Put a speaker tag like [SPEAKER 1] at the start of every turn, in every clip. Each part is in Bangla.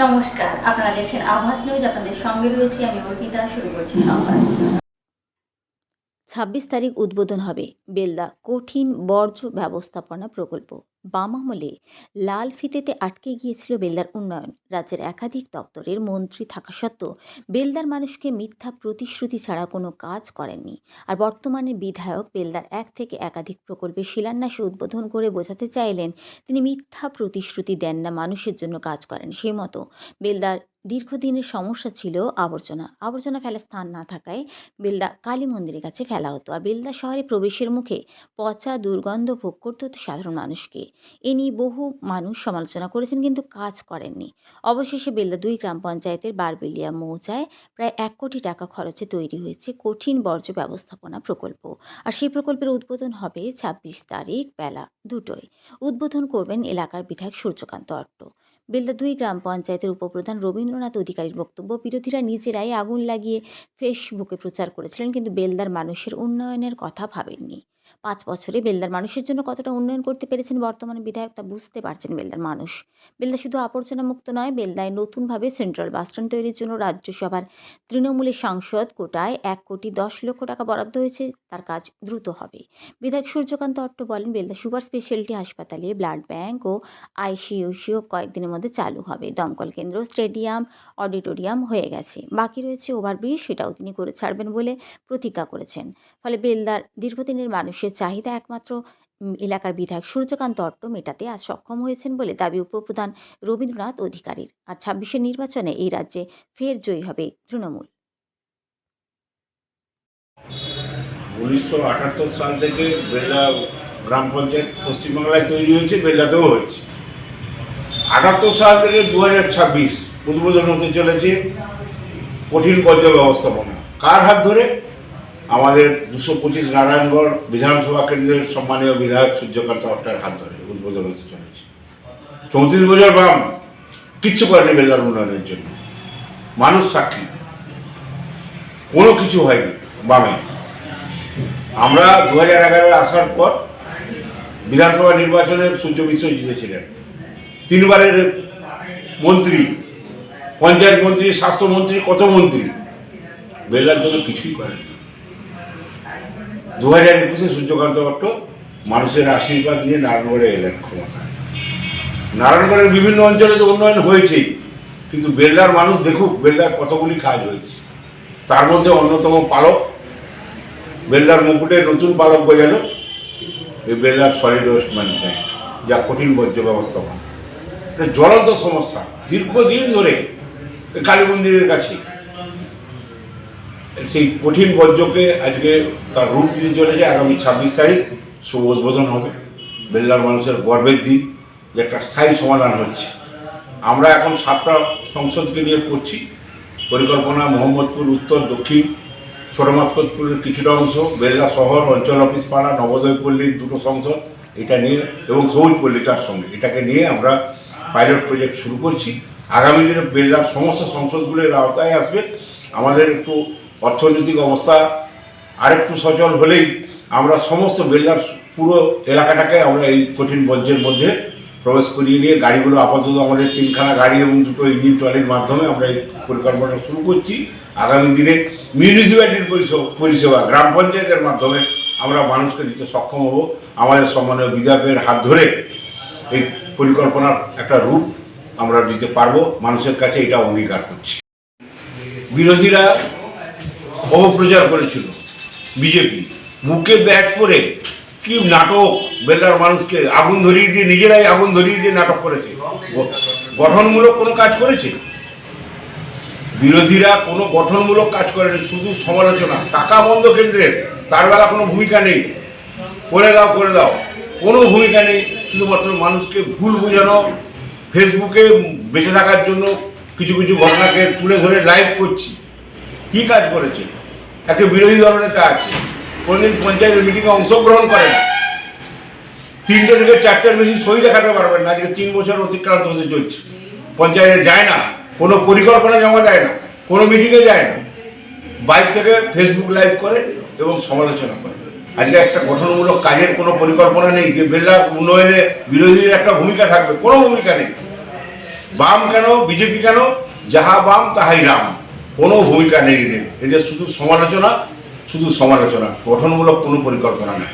[SPEAKER 1] নমস্কার, আপনারা দেখছেন আভাস নিউজ। আপনাদের সঙ্গে রয়েছি আমি অর্পিতা। শুরু করছি সংবাদ।
[SPEAKER 2] ২৬ তারিখ উদ্বোধন হবে বেলদা কঠিন বর্জ্য ব্যবস্থাপনা প্রকল্প। বাম আমলে লাল ফিতেতে আটকে গিয়েছিল বেলদার উন্নয়ন। রাজ্যের একাধিক দপ্তরের মন্ত্রী থাকা সত্ত্বেও বেলদার মানুষকে মিথ্যা প্রতিশ্রুতি ছাড়া কোনো কাজ করেননি। আর বর্তমানে বিধায়ক বেলদার এক থেকে একাধিক প্রকল্পের শিলান্যাস উদ্বোধন করে বোঝাতে চাইলেন তিনি মিথ্যা প্রতিশ্রুতি দেন না, মানুষের জন্য কাজ করেন। সেই মতো বেলদার দীর্ঘদিনের সমস্যা ছিল আবর্জনা ফেলার স্থান না থাকায় বেলদা কালী মন্দিরের কাছে ফেলা হতো। আর বেলদা শহরে প্রবেশের মুখে পচা দুর্গন্ধ ভোগ করতে হতো সাধারণ মানুষকে। এ নিয়ে বহু মানুষ সমালোচনা করেছেন, কিন্তু কাজ করেননি। অবশেষে বেলদা ২ গ্রাম পঞ্চায়েতের বারবেলিয়া মৌজায় প্রায় ১ কোটি টাকা খরচে তৈরি হয়েছে কঠিন বর্জ্য ব্যবস্থাপনা প্রকল্প। আর সেই প্রকল্পের উদ্বোধন হবে ২৬ তারিখ বেলা ২টোয়। উদ্বোধন করবেন এলাকার বিধায়ক সূর্যকান্ত অট্ট। বেলদা ২ গ্রাম পঞ্চায়েতের উপপ্রধান রবীন্দ্রনাথ অধিকারীর বক্তব্য, বিরোধীরা নিজেরাই আগুন লাগিয়ে ফেসবুকে প্রচার করেছিলেন, কিন্তু বেলদার মানুষের উন্নয়নের কথা ভাবেননি। ৫ বছরে বেলদার মানুষের জন্য কতটা উন্নয়ন করতে পেরেছেন বর্তমানে বিধায়ক, তা বুঝতে পারছেন বেলদার মানুষ। বেলদা শুধু আবর্জনা মুক্ত নয়, বেলদায় নতুনভাবে সেন্ট্রাল বাসস্ট্যান্ড তৈরির জন্য রাজ্যসভার তৃণমূলের সাংসদ কোটায় ১,১০,০০,০০০ টাকা বরাদ্দ হয়েছে। তার কাজ দ্রুত হবে। বিধায়ক সূর্যকান্ত অট্ট বলেন, বেলদা সুপার স্পেশালিটি হাসপাতালে ব্লাড ব্যাংক ও আইসিইউসিও কয়েকদিনের মধ্যে চালু হবে। দমকল কেন্দ্র, স্টেডিয়াম, অডিটোরিয়াম হয়ে গেছে, বাকি রয়েছে ওভারব্রিজ, সেটাও তিনি করে ছাড়বেন বলে প্রতিজ্ঞা করেছেন। ফলে বেলদার দীর্ঘদিনের মানুষের চাহিদা একমাত্র এলাকার বিধায়ক সূর্যকান্ত অট্ট মেটাতে আজ সক্ষম হয়েছেন বলে দাবি উপপ্রধান রবীন্দ্রনাথ অধিকারীর। আর ২৬-এর নির্বাচনে এই রাজ্যে ফের জয়ী হবে তৃণমূল।
[SPEAKER 3] ১৯৭৮ সাল থেকে বেলদা গ্রাম পঞ্চায়েত পশ্চিমবাংলায় তৈরি হয়েছে, বেলদাতেও হয়েছে। ৭৮ সাল থেকে ২০২৬ উদ্বোধন হতে চলেছে কঠিন বর্জ্য ব্যবস্থাপনা। কার হাত ধরে? আমাদের ২২৫ নারায়ণগড় বিধানসভা কেন্দ্রের সম্মানীয় বিধায়ক সূর্যকান্ত অট্টার হাত ধরে উদ্বোধন হতে চলেছে। ৩৪ বছর বাম কিচ্ছু করেনি বেলদার উন্নয়নের জন্য। মানুষ সাক্ষী, কোনো কিছু হয়নি বামে। আমরা ২০১১ আসার পর বিধানসভা নির্বাচনে সূর্য মিশ্র জিতেছিলেন। ৩ বারের মন্ত্রী, পঞ্চায়েত মন্ত্রী, স্বাস্থ্যমন্ত্রী, কত মন্ত্রী, বেলদার জন্য কিছুই করেন। ২০২১ সূর্যকান্ত অট্ট মানুষের আশীর্বাদ নিয়ে নারায়ণগড়ে এলেন ক্ষমতায়। নারায়ণগড়ের বিভিন্ন অঞ্চলে তো উন্নয়ন হয়েছেই, কিন্তু বেলদার মানুষ দেখুক বেলদার কতগুলি কাজ হয়েছে। তার মধ্যে অন্যতম পালক, বেলদার মুকুটে নতুন পালক বোঝালো এই বেলদার সলিড ওয়েস্ট ম্যানেজমেন্ট, যা কঠিন বর্জ্য ব্যবস্থাপনা। জ্বলন্ত সমস্যা দীর্ঘদিন ধরে কালী মন্দিরের কাছে। সেই কঠিন বর্জ্যকে আজকে তার রূপ দিতে চলেছে। আগামী ২৬ তারিখ শুভ উদ্বোধন হবে। বেলদার মানুষের গর্বের দিন যে একটা স্থায়ী সমাধান হচ্ছে। আমরা এখন 7টা সংসদকে নিয়ে করছি পরিকল্পনা। মোহাম্মদপুর উত্তর, দক্ষিণ, ছোটমাতকতপুরের কিছুটা অংশ, বেলদা শহর, অঞ্চল অফিস পাড়া, নবোদয় পল্লীর 2টো সংসদ, এটা নিয়ে, এবং সবুজ পল্লীটার সঙ্গে এটাকে নিয়ে আমরা পাইলট প্রজেক্ট শুরু করছি। আগামী দিনে বেলদার সমস্ত সংসদগুলোর আওতায় আসবে। আমাদের একটু অর্থনৈতিক অবস্থা আরেকটু সচল হলেই আমরা সমস্ত বেলদার পুরো এলাকাটাকে আমরা এই কঠিন বর্জ্যের মধ্যে প্রবেশ করিয়ে নিয়ে গাড়িগুলো, আপাতত আমাদের 3খানা গাড়ি এবং 2টো ইঞ্জিন ট্রলির মাধ্যমে আমরা এই পরিকল্পনা শুরু করছি। আগামী দিনে মিউনিসিপ্যালিটির পরিষেবা গ্রাম পঞ্চায়েতের মাধ্যমে আমরা মানুষকে দিতে সক্ষম হব। আমাদের সম্মানীয় বিধায়কের হাত ধরে এই পরিকল্পনার একটা রূপ আমরা দিতে পারবো। মানুষের কাছে এটা অঙ্গীকার করছি। বিরোধীরা অপপ্রচার করেছিল, বিজেপি বুকে ব্যাচ পরে কি নাটক, বেলদার মানুষকে আগুন ধরিয়ে দিয়ে, নিজেরাই আগুন ধরিয়ে দিয়ে নাটক করেছে। গঠনমূলক কোনো কাজ করেছে? বিরোধীরা কোনো গঠনমূলক কাজ করেনি, শুধু সমালোচনা। টাকা বন্ধ কেন্দ্রের, তার বেলা কোনো ভূমিকা নেই। করে দাও করে দাও, কোনো ভূমিকা নেই। শুধুমাত্র মানুষকে ভুল বোঝানো, ফেসবুকে বেঁচে থাকার জন্য কিছু কিছু ঘটনাকে তুলে ধরে লাইভ করছি। কী কাজ করেছে? একটা বিরোধী দলনেতা আছে, কোনোদিন পঞ্চায়েতের মিটিংয়ে অংশগ্রহণ করে না। 3টে থেকে 4টের বেশি সই দেখাতে পারবেন না। আজকে 3 বছর অতিক্রান্ত হতে চলছে। পঞ্চায়েতে যায় না, কোনো পরিকল্পনা জমা দেয় না, কোনো মিটিংয়ে যায় না, বাইরে থেকে ফেসবুক লাইভ করে এবং সমালোচনা করে। আজকে একটা গঠনমূলক কাজের কোনো পরিকল্পনা নেই যে বেলদার উন্নয়নে বিরোধীর একটা ভূমিকা থাকবে, কোনো ভূমিকা নেই। বাম কেন, বিজেপি কেন, যাহা বাম তাহাই রাম, কোনো ভূমিকা নেই এদের। এদের শুধু সমালোচনা, গঠনমূলক কোনো পরিকল্পনা নেই।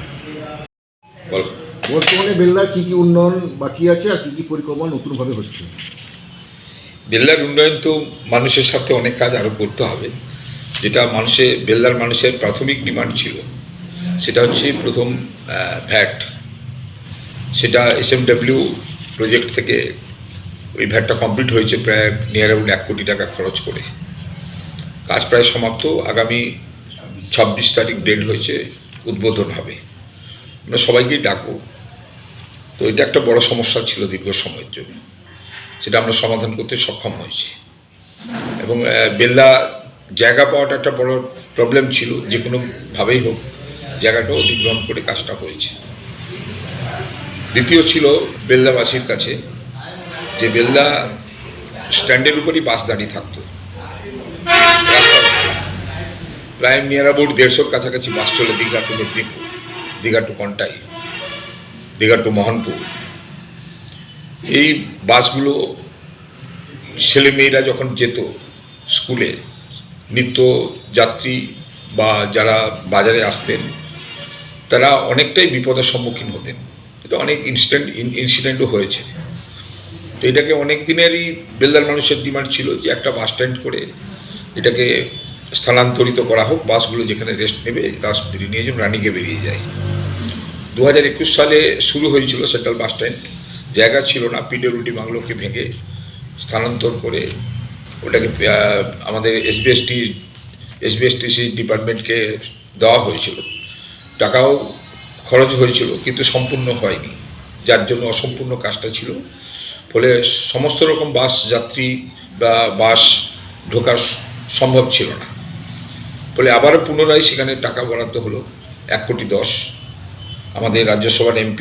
[SPEAKER 4] বর্তমানে বেলদার কি কি উন্নয়ন বাকি আছে আর কি কি পরিকল্পনা নতুনভাবে হচ্ছে?
[SPEAKER 5] বেলদার উন্নয়ন তো মানুষের সাথে অনেক কাজ আরও করতে হবে। যেটা বেলদার মানুষের প্রাথমিক ডিমান্ড ছিল সেটা হচ্ছে প্রথম ভ্যাট, সেটা SMW প্রজেক্ট থেকে ওই ভ্যাটটা কমপ্লিট হয়েছে প্রায় নিয়ার অ্যাবাউট 1 কোটি টাকা খরচ করে। কাজ প্রায় সমাপ্ত, আগামী 26 তারিখ ডেট হয়েছে, উদ্বোধন হবে। আমরা সবাইকেই ডাকবো। তো এটা একটা বড় সমস্যা ছিল দীর্ঘ সময়ের জন্য, সেটা আমরা সমাধান করতে সক্ষম হয়েছি। এবং বেলদা জায়গা পাওয়াটা একটা বড় প্রবলেম ছিল, যে কোনোভাবেই হোক জায়গাটা অধিগ্রহণ করে কাজটা হয়েছে। দ্বিতীয় ছিল বেলদাবাসীর কাছে যে বেলদা স্ট্যান্ডের উপরই বাস দাঁড়িয়ে থাকতো, প্রায় নিয়ার অ্যাবাউট 150 কাছাকাছি বাস চলে Digha to Medinipur, Digha to Contai, Digha to Mohanpur. এই বাসগুলো ছেলেমেয়েরা যখন যেত স্কুলে, নিত্য যাত্রী বা যারা বাজারে আসতেন তারা অনেকটাই বিপদের সম্মুখীন হতেন। এটা অনেক ইনসিডেন্টও হয়েছে। তো এটাকে অনেক দিনেরই বেলদার মানুষের ডিমান্ড ছিল যে একটা বাস স্ট্যান্ড করে এটাকে স্থানান্তরিত করা হোক, বাসগুলো যেখানে রেস্ট নেবে রাজপথে নিয়ে যেন রানিংয়ে বেরিয়ে যায়। 2021 সালে শুরু হয়েছিল সেন্ট্রাল বাস স্ট্যান্ড, জায়গা ছিল না, PWD বাংলোকে ভেঙে স্থানান্তর করে ওটাকে আমাদের SBSTC ডিপার্টমেন্টকে দেওয়া হয়েছিল। টাকাও খরচ হয়েছিল কিন্তু সম্পূর্ণ হয়নি, যার জন্য অসম্পূর্ণ কাজটা ছিল। ফলে সমস্ত রকম বাস যাত্রী বা বাস ঢোকার সম্ভব ছিল না। ফলে আবারও পুনরায় সেখানে টাকা বরাদ্দ হলো 1 কোটি 10। আমাদের রাজ্যসভার MP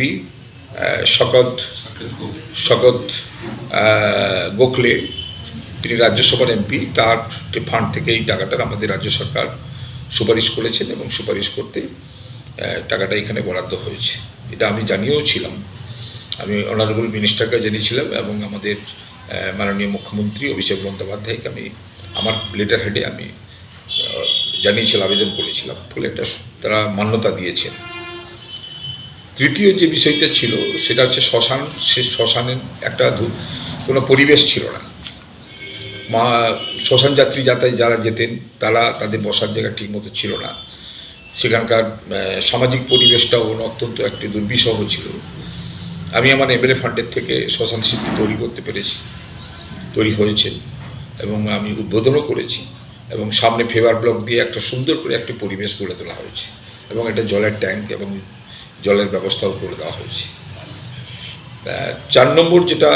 [SPEAKER 5] শকত গোখলে, তিনি রাজ্যসভার MP, তার ফান্ড থেকে এই টাকাটার আমাদের রাজ্য সরকার সুপারিশ করেছেন এবং সুপারিশ করতে টাকাটা এখানে বরাদ্দ হয়েছে। এটা আমি জানিয়েও ছিলাম, আমি অনারেবল মিনিস্টারকে জানিয়েছিলাম এবং আমাদের মাননীয় মুখ্যমন্ত্রী অভিষেক বন্দ্যোপাধ্যায়কে আমি আমার লেটার হেডে আমি জানিয়েছিলাম, আবেদন করেছিলাম। ফলে এটা তারা মান্যতা দিয়েছেন। তৃতীয় যে বিষয়টা ছিল সেটা হচ্ছে শ্মশান। সে শ্মশানের একটা কোনো পরিবেশ ছিল না। শ্মশান যাত্রী যারা যেতেন তারা তাদের বসার জায়গা ঠিকমতো ছিল না। সেখানকার সামাজিক পরিবেশটাও অত্যন্ত একটি দুর্বিষহ ছিল। আমি আমার MLA ফান্ডের থেকে শ্মশান শিল্প তৈরি হয়েছে এবং আমি উদ্বোধনও করেছি এবং সামনে ফেভার ব্লক দিয়ে একটা সুন্দর করে একটি পরিবেশ গড়ে তোলা হয়েছে এবং এটা জলের ট্যাঙ্ক এবং জলের ব্যবস্থাও করে দেওয়া হয়েছে। 4 নম্বর যেটা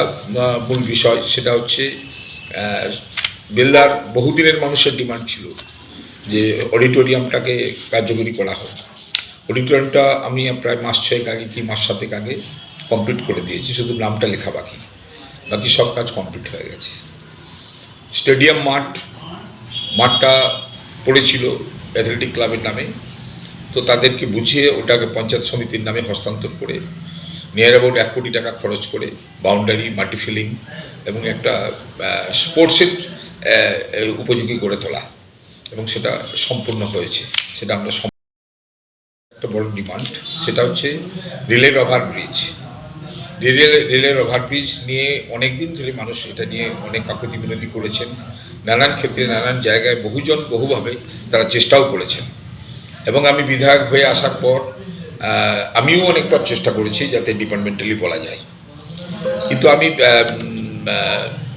[SPEAKER 5] মূল বিষয় সেটা হচ্ছে বেলদার বহুদিনের মানুষের ডিমান্ড ছিল যে অডিটোরিয়ামটাকে কার্যকরী করা হোক। অডিটোরিয়ামটা আমি প্রায় মাস 6 আগে কি মাস 7 আগে কমপ্লিট করে দিয়েছি, শুধু নামটা লেখা বাকি সব কাজ কমপ্লিট হয়ে গেছে। স্টেডিয়াম মাঠটা পড়েছিল অ্যাথলেটিক ক্লাবের নামে, তো তাদেরকে বুঝিয়ে ওটাকে পঞ্চায়েত সমিতির নামে হস্তান্তর করে নিয়ার অ্যাবাউট 1 কোটি টাকা খরচ করে বাউন্ডারি, মাটি ফিলিং এবং একটা স্পোর্টসের উপযোগী গড়ে তোলা এবং সেটা সম্পূর্ণ হয়েছে। সেটা আমরা একটা বড় ডিমান্ড, সেটা হচ্ছে রেলের ওভারব্রিজ নিয়ে অনেক দিন ধরে মানুষ এটা নিয়ে অনেক কাকুতি বিনতি করেছেন। নানান ক্ষেত্রে নানান জায়গায় বহুভাবে তারা চেষ্টাও করেছেন এবং আমি বিধায়ক হয়ে আসার পর আমিও অনেকবার চেষ্টা করেছি যাতে ডিপার্টমেন্টালি বলা যায়। কিন্তু আমি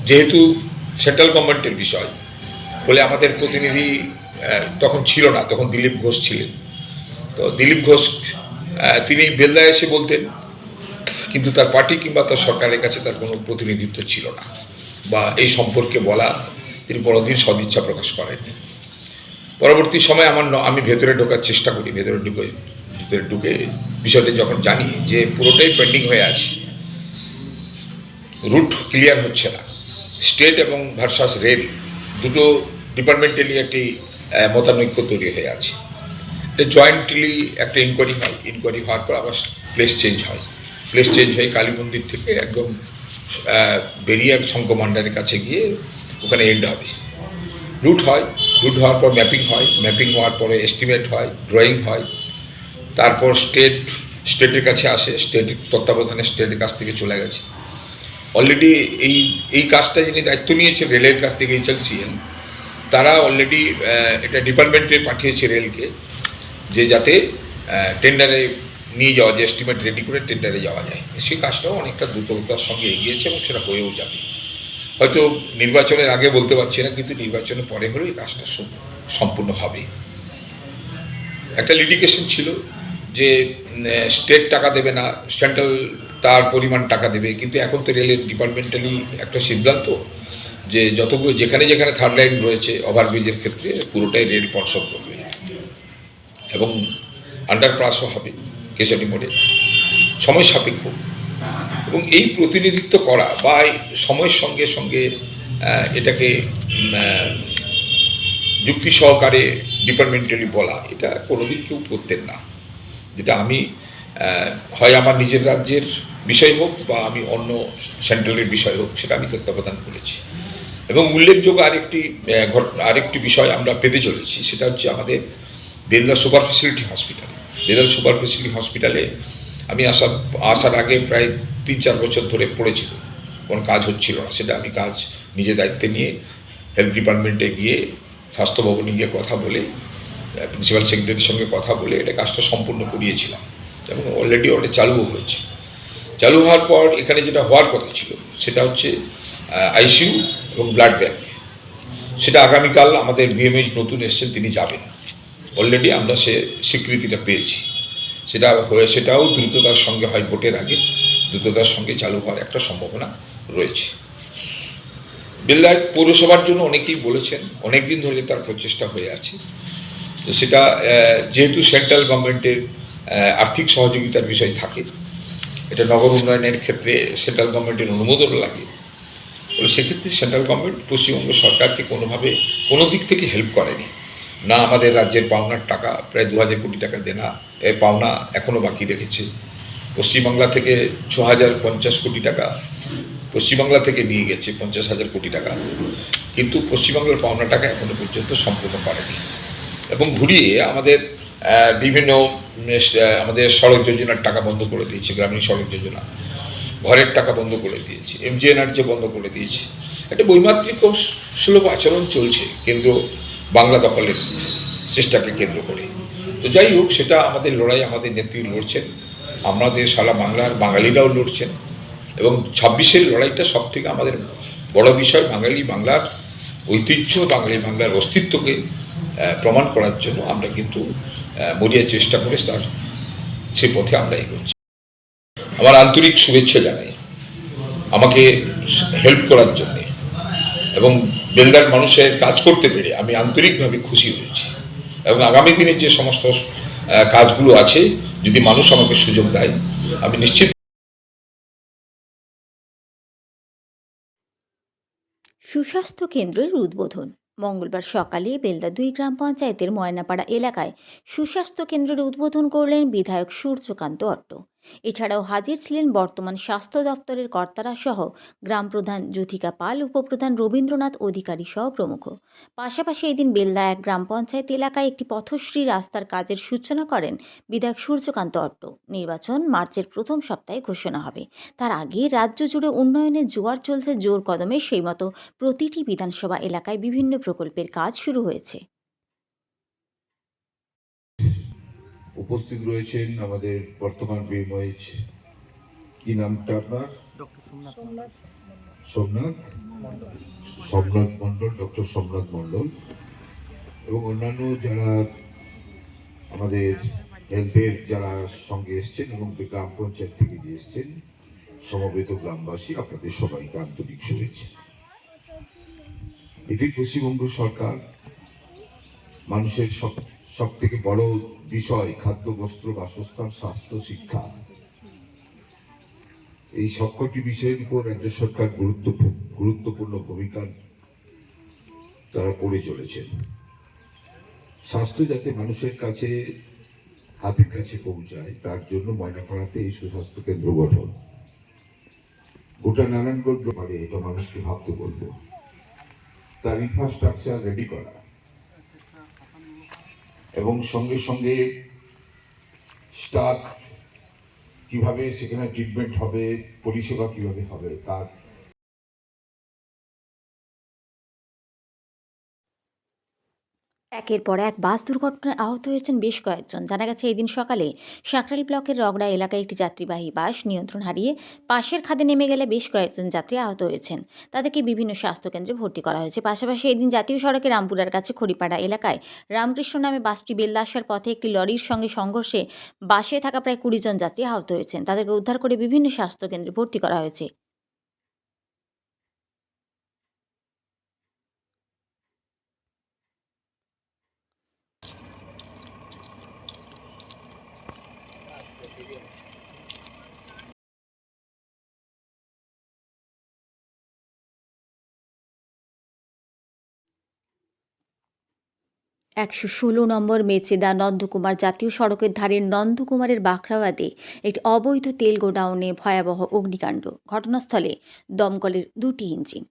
[SPEAKER 5] যেহেতু সেন্ট্রাল গভর্নমেন্টের বিষয় বলে আমাদের প্রতিনিধি তখন ছিল না, তখন দিলীপ ঘোষ ছিলেন। তো দিলীপ ঘোষ তিনি বেলদায় এসে বলতেন, কিন্তু তার পার্টি কিংবা তার সরকারের কাছে তার কোনো প্রতিনিধিত্ব ছিল না বা এই সম্পর্কে বলা তিনি কোনোদিন সদিচ্ছা প্রকাশ করেননি। পরবর্তী সময় আমি ভেতরে ঢোকার চেষ্টা করি, ভেতরে ঢুকে বিষয়টা যখন জানি যে পুরোটাই পেন্ডিং হয়ে আছে, রুট ক্লিয়ার হচ্ছে না, স্টেট এবং ভার্সাস রেল দুটো ডিপার্টমেন্টালি একটি মতানৈক্য তৈরি হয়ে আছে। এটা জয়েন্টলি একটা ইনকোয়ারি হওয়ার পর আবার প্লেস চেঞ্জ হয় কালী মন্দির থেকে একদম বেরিয়ে শঙ্কমান্ডারের কাছে গিয়ে ওখানে এন্ড হবে। রুট হয়, রুট হওয়ার পর ম্যাপিং হয়, ম্যাপিং হওয়ার পরে এস্টিমেট হয়, ড্রয়িং হয়, তারপর স্টেটের কাছে আসে, স্টেটের তত্ত্বাবধানে স্টেটের কাছ থেকে চলে গেছে। অলরেডি এই কাজটা যিনি দায়িত্ব নিয়েছে রেলের কাছ থেকে HLCL, তারা অলরেডি এটা ডিপার্টমেন্টে পাঠিয়েছে রেলকে, যে যাতে টেন্ডারে নিয়ে যাওয়া যায়, এস্টিমেট রেডি করে টেন্ডারে যাওয়া যায়। সেই কাজটাও অনেকটা দ্রুততার সঙ্গে এগিয়েছে এবং সেটা হয়েও যাবে। হয়তো নির্বাচনের আগে বলতে পারছি না, কিন্তু নির্বাচনের পরে হলেও এই কাজটা সম্পূর্ণ হবে। একটা লিটিগেশন ছিল যে স্টেট টাকা দেবে না, সেন্ট্রাল তার পরিমাণ টাকা দেবে, কিন্তু এখন তো রেলের ডিপার্টমেন্টালি একটা সিদ্ধান্ত যে যতগুলো যেখানে যেখানে থার্ড লাইন রয়েছে ওভারব্রিজের ক্ষেত্রে পুরোটাই রেল পর্ষদ করবে এবং আন্ডারপাসও হবে কেশারি মোড়ে, সময় সাপেক্ষ। এবং এই প্রতিনিধিত্ব করা বা সময়ের সঙ্গে সঙ্গে এটাকে যুক্তি সহকারে ডিপার্টমেন্টালি বলা, এটা কোনোদিন কেউ করতেন না। যেটা আমি হয় আমার নিজের রাজ্যের বিষয় হোক বা আমি অন্য সেন্ট্রালের বিষয় হোক, সেটা আমি তত্ত্বাবধান করেছি। এবং উল্লেখযোগ্য আরেকটি বিষয় আমরা পেতে চলেছি, সেটা হচ্ছে আমাদের Belda super facility hospital. Belda super facility হসপিটালে আমি আসার আগে প্রায় 3-4 বছর ধরে পড়েছিল, কোনো কাজ হচ্ছিল না। সেটা আমি কাজ নিজে দায়িত্বে নিয়ে হেলথ ডিপার্টমেন্টে গিয়ে, স্বাস্থ্য ভবনে গিয়ে কথা বলে, প্রিন্সিপাল সেক্রেটারির সঙ্গে কথা বলে এটা কাজটা সম্পূর্ণ করিয়েছিলাম এবং অলরেডি ওটা চালুও হয়েছে। চালু হওয়ার পর এখানে যেটা হওয়ার কথা ছিল সেটা হচ্ছে ICU এবং ব্লাড ব্যাঙ্ক। সেটা আগামীকাল আমাদের BMH নতুন এসছেন, তিনি যাবেন। অলরেডি আমরা সে স্বীকৃতিটা পেয়েছি। সেটাও দ্রুততার সঙ্গে হয়, ভোটের আগে দ্রুততার সঙ্গে চালু হওয়ার একটা সম্ভাবনা রয়েছে। বেলদার পৌরসভার জন্য অনেকেই বলেছেন, অনেক দিন ধরে তার প্রচেষ্টা হয়ে আছে। তো সেটা যেহেতু সেন্ট্রাল গভর্নমেন্টের আর্থিক সহযোগিতার বিষয় থাকে, এটা নগর উন্নয়নের ক্ষেত্রে সেন্ট্রাল গভর্নমেন্টের অনুমোদন লাগে। তো সেক্ষেত্রে সেন্ট্রাল গভর্নমেন্ট পশ্চিমবঙ্গ সরকারকে কোনোভাবে কোনো দিক থেকে হেল্প করেনি। না আমাদের রাজ্যের পাওনার টাকা, প্রায় 2000 কোটি টাকা দেনা পাওনা এখনও বাকি রেখেছে। পশ্চিমবাংলা থেকে 6050 কোটি টাকা পশ্চিমবাংলা থেকে নিয়ে গেছে, 50,000 কোটি টাকা, কিন্তু পশ্চিমবাংলার পাওনা টাকা এখনও পর্যন্ত সম্পূর্ণ করেনি। এবং ঘুরিয়ে আমাদের বিভিন্ন আমাদের সড়ক যোজনার টাকা বন্ধ করে দিয়েছে, গ্রামীণ সড়ক যোজনা, ঘরের টাকা বন্ধ করে দিয়েছে, MGNRJ বন্ধ করে দিয়েছে। একটা বৈমাত্রিক ও সুলভ আচরণ চলছে কেন্দ্র বাংলা দখলের চেষ্টাকে কেন্দ্র করে। তো যাই হোক, সেটা আমাদের লড়াই, আমাদের নেত্রী লড়ছেন, আমাদের সারা বাংলার বাঙালিরাও লড়ছেন। এবং 26-এর লড়াইটা সব থেকে আমাদের বড় বিষয়, বাংলার ঐতিহ্য, বাংলার অস্তিত্বকে প্রমাণ করার জন্য আমরা কিন্তু মরিয়া চেষ্টা করে তার সে পথে আমরা এগোচ্ছি। আমার আন্তরিক শুভেচ্ছা জানাই আমাকে হেল্প করার জন্যে, এবং বেলদার মানুষের কাজ করতে পেরে আমি আন্তরিকভাবে খুশি হয়েছি। এবং আগামী দিনে যে সমস্ত কাজগুলো আছে, যদি মানুষ আমাকে সুযোগ দেয়, আমি নিশ্চিত।
[SPEAKER 2] সুস্বাস্থ্য কেন্দ্রের উদ্বোধন মঙ্গলবার সকালে বেলদা 2 গ্রাম পঞ্চায়েতের ময়নাপাড়া এলাকায় সুস্বাস্থ্য কেন্দ্রের উদ্বোধন করলেন বিধায়ক সূর্যকান্ত অট্ট। এছাড়াও হাজির ছিলেন বর্তমান স্বাস্থ্য দপ্তরের কর্তারা সহ গ্রাম প্রধান জ্যোতিকা পাল, উপপ্রধান রবীন্দ্রনাথ অধিকারী সহ প্রমুখ। পাশাপাশি এদিন বেলদা 1 গ্রাম পঞ্চায়েত এলাকায় একটি পথশ্রী রাস্তার কাজের সূচনা করেন বিধায়ক সূর্যকান্ত অট্ট। নির্বাচন মার্চের প্রথম সপ্তাহে ঘোষণা হবে, তার আগে রাজ্য জুড়ে উন্নয়নের জোয়ার চলছে জোর কদমে। সেই মতো প্রতিটি বিধানসভা এলাকায় বিভিন্ন প্রকল্পের কাজ শুরু হয়েছে।
[SPEAKER 6] উপস্থিত রয়েছেন আমাদের বর্তমান BMH, কি নামটা আপনার? সোমনাথ মণ্ডল, ডক্টর সোমনাথ মণ্ডল, এবং অন্যান্য যারা আমাদের হেলথের যারা সঙ্গে এসছেন এবং গ্রাম পঞ্চায়েত থেকে যে এসছেন, সমবেত গ্রামবাসী, আপনাদের সবাইকে আন্তরিক শুভেচ্ছা। এটি পশ্চিমবঙ্গ সরকার মানুষের সব থেকে বড় বিষয়, খাদ্য, বস্ত্র, বাসস্থান, স্বাস্থ্য, শিক্ষা, এই সবকটি বিষয়ের উপর রাজ্য সরকার গুরুত্বপূর্ণ ভূমিকা তারা করে চলেছেন। স্বাস্থ্য যাতে মানুষের কাছে, হাতের কাছে পৌঁছায়, তার জন্য ময়নাপাড়াতে এই সুস্বাস্থ্য কেন্দ্র গঠন। গোটা নারায়ণগঞ্জ পারে এটা মানুষকে ভাবতে বলবো। তার ইনফ্রাস্ট্রাকচার রেডি করা এবং সঙ্গে সঙ্গে স্টাফ কিভাবে সেখানে ট্রিটমেন্ট হবে, পরিষেবা কিভাবে হবে তার
[SPEAKER 2] একের পর এক বাস দুর্ঘটনায় আহত হয়েছেন বেশ কয়েকজন। জানা গেছে এদিন সকালে সাঁকরাইল ব্লকের রগড়া এলাকায় একটি যাত্রীবাহী বাস নিয়ন্ত্রণ হারিয়ে পাশের খাদে নেমে গেলে বেশ কয়েকজন যাত্রী আহত হয়েছেন। তাদেরকে বিভিন্ন স্বাস্থ্যকেন্দ্রে ভর্তি করা হয়েছে। পাশাপাশি এদিন জাতীয় সড়কে রামপুরার কাছে খড়িপাড়া এলাকায় রামকৃষ্ণ নামে বাসটি বেলদা আসার পথে একটি লরির সঙ্গে সংঘর্ষে বাসে থাকা প্রায় 20 জন যাত্রী আহত হয়েছেন। তাদেরকে উদ্ধার করে বিভিন্ন স্বাস্থ্যকেন্দ্রে ভর্তি করা হয়েছে। একশো নম্বর মেচেদা নন্দকুমার জাতীয় সড়কের ধারে নন্দকুমারের বাখরাবাদে একটি অবৈধ তেল গোডাউনে ভয়াবহ অগ্নিকাণ্ড। ঘটনাস্থলে দমকলের 2টি ইঞ্জিন।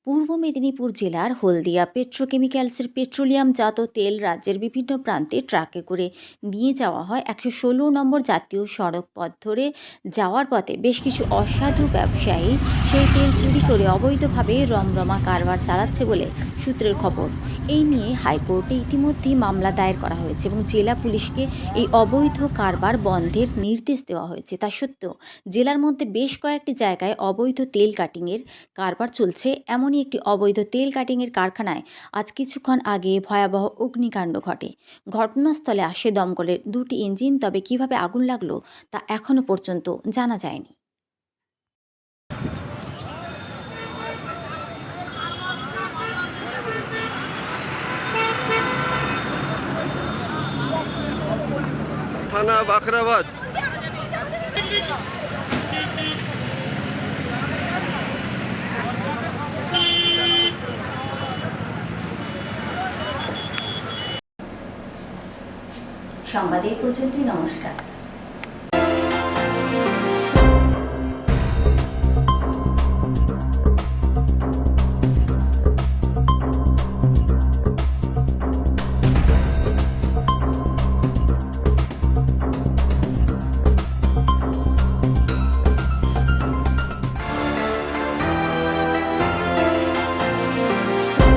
[SPEAKER 2] পূর্ব মেদিনীপুর জেলার হলদিয়া পেট্রোকেমিক্যালসের পেট্রোলিয়ামজাত তেল রাজ্যের বিভিন্ন প্রান্তে ট্রাকে করে নিয়ে যাওয়া হয়। 116 নম্বর জাতীয় সড়ক পথ ধরে যাওয়ার পথে বেশ কিছু অসাধু ব্যবসায়ী সেই তেল চুরি করে অবৈধভাবে রমরমা কারবার চালাচ্ছে বলে সূত্রের খবর। এই নিয়ে হাইকোর্টে ইতিমধ্যেই মামলা দায়ের করা হয়েছে এবং জেলা পুলিশকে এই অবৈধ কারবার বন্ধের নির্দেশ দেওয়া হয়েছে। তা সত্ত্বেও জেলার মধ্যে বেশ কয়েকটি জায়গায় অবৈধ তেল কাটিংয়ের কারবার চলছে। এমনই একটি অবৈধ তেল কাটিংয়ের কারখানায় আজ কিছুক্ষণ আগে ভয়াবহ অগ্নিকাণ্ড ঘটে। ঘটনাস্থলে আসে দমকলের 2টি ইঞ্জিন। তবে কিভাবে আগুন লাগলো তা এখনো পর্যন্ত জানা যায়নি।
[SPEAKER 7] থানা বাখরাবাদ।
[SPEAKER 1] সংবাদ এই পর্যন্তই। নমস্কার।